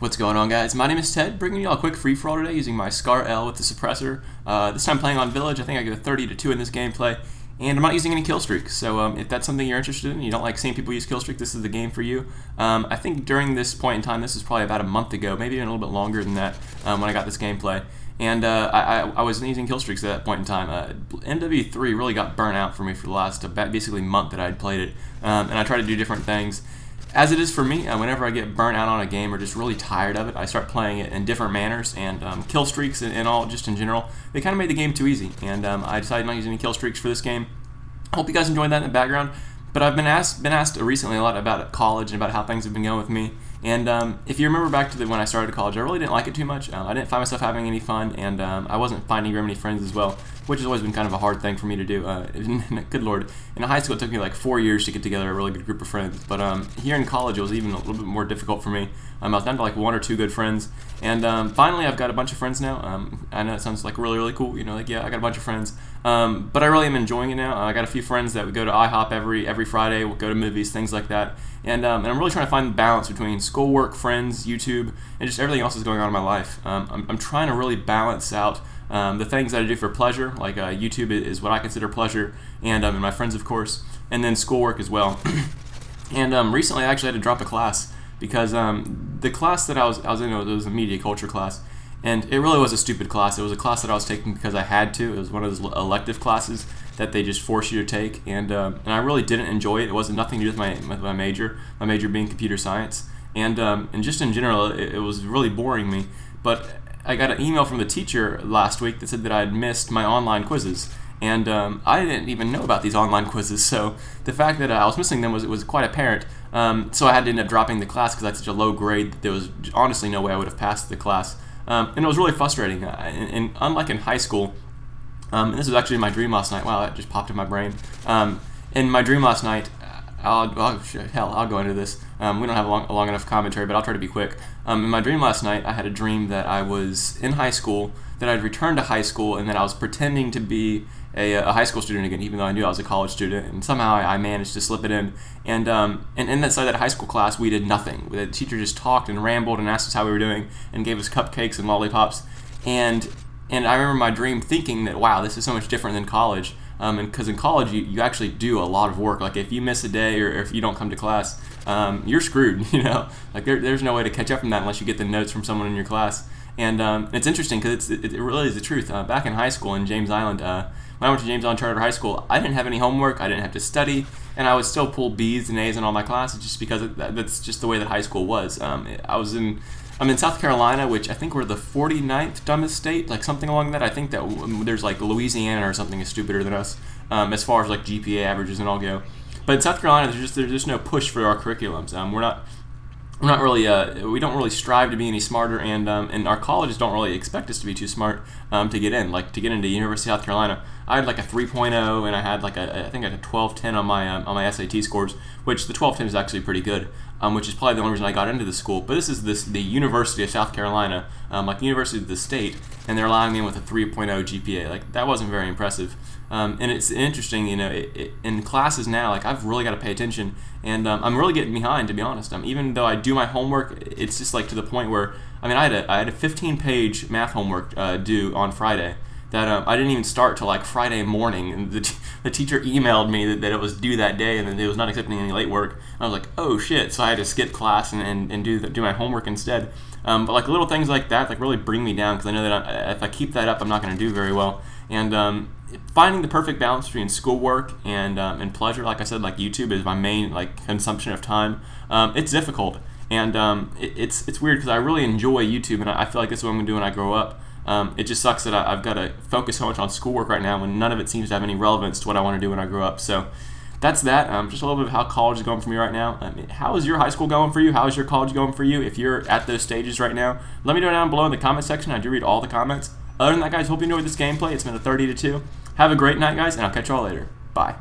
What's going on, guys? My name is Ted, bringing you all a quick free-for-all today using my Scar L with the suppressor. This time playing on Village. I think I get a 30-2 in this gameplay, and I'm not using any Killstreaks, so if that's something you're interested in, you don't like seeing people use Killstreaks, this is the game for you. I think during this point in time, this is probably about a month ago, maybe even a little bit longer than that, when I got this gameplay. And I wasn't using Killstreaks at that point in time. MW3 really got burnt out for me for the last basically month that I had played it, and I tried to do different things. As it is for me, whenever I get burnt out on a game or just really tired of it, I start playing it in different manners, and kill streaks and all, just in general, they kind of made the game too easy, and I decided not to use any kill streaks for this game. I hope you guys enjoyed that in the background, but I've been asked recently a lot about college and about how things have been going with me, and if you remember back to when I started college, I really didn't like it too much. I didn't find myself having any fun, and I wasn't finding very many friends as well, which has always been kind of a hard thing for me to do. Good lord, in high school it took me like 4 years to get together a really good group of friends, but here in college it was even a little bit more difficult for me. I was down to like 1 or 2 good friends, and finally I've got a bunch of friends now. I know it sounds like really cool, you know, like yeah, I got a bunch of friends, but I really am enjoying it now. I got a few friends that would go to IHOP every Friday, we'll go to movies, things like that, and I'm really trying to find the balance between schoolwork, friends, YouTube, and just everything else that's going on in my life. I'm trying to really balance out the things that I do for pleasure, like YouTube is what I consider pleasure, and my friends, of course, and then schoolwork as well. And recently I actually had to drop a class because the class that I was in, it was a media culture class, and it really was a stupid class. It was a class that I was taking because I had to. It was one of those elective classes that they just force you to take, and I really didn't enjoy it. It wasn't nothing to do with my major being computer science, and just in general, it was really boring me. But I got an email from the teacher last week that said that I had missed my online quizzes, and I didn't even know about these online quizzes, so the fact that I was missing them was quite apparent. So I had to end up dropping the class because I had such a low grade that there was honestly no way I would have passed the class, and it was really frustrating. And unlike in high school, and this was actually my dream last night. Wow, that just popped in my brain. In my dream last night, I'll go into this. We don't have a long enough commentary, but I'll try to be quick. In my dream last night, I had a dream that I was in high school, that I'd returned to high school, and that I was pretending to be a high school student again, even though I knew I was a college student, and somehow I managed to slip it in. And inside that high school class, we did nothing. The teacher just talked and rambled and asked us how we were doing, and gave us cupcakes and lollipops. And I remember my dream thinking that, wow, this is so much different than college. Because in college, you actually do a lot of work. Like if you miss a day or if you don't come to class, you're screwed. You know, like there's no way to catch up from that unless you get the notes from someone in your class. And it's interesting because it really is the truth. Back in high school in James Island, when I went to James Island Charter High School, I didn't have any homework. I didn't have to study, and I would still pull B's and A's in all my classes just because that's just the way that high school was. I'm in South Carolina, which I think we're the 49th dumbest state, like something along that. I think that there's like Louisiana or something is stupider than us as far as like GPA averages and all go. But in South Carolina, there's just no push for our curriculums. We don't really strive to be any smarter, and our colleges don't really expect us to be too smart to get in. Like to get into University of South Carolina, I had like a 3.0, and I had like I think I had a 12.10 on my SAT scores, which the 12.10 is actually pretty good. Which is probably the only reason I got into the school. But this is the University of South Carolina, like University of the state, and they're allowing me in with a 3.0 GPA. Like that wasn't very impressive. And it's interesting, you know, in classes now, like I've really got to pay attention, and I'm really getting behind, to be honest. Even though I do my homework, it's just like to the point where, I had a 15-page math homework due on Friday that I didn't even start till like Friday morning, and the teacher emailed me that it was due that day and that it was not accepting any late work. And I was like, oh shit! So I had to skip class and do my homework instead. But like little things like that, like really bring me down because I know that if I keep that up, I'm not going to do very well. And finding the perfect balance between schoolwork and pleasure, like I said, like YouTube is my main like consumption of time. It's difficult, and it's weird because I really enjoy YouTube, and I feel like this is what I'm going to do when I grow up. It just sucks that I've got to focus so much on schoolwork right now when none of it seems to have any relevance to what I want to do when I grow up. So that's that. Just a little bit of how college is going for me right now. How is your high school going for you? How is your college going for you? If you're at those stages right now, let me know down below in the comment section. I do read all the comments. Other than that, guys, hope you enjoyed this gameplay. It's been a 30-2. Have a great night, guys, and I'll catch you all later. Bye.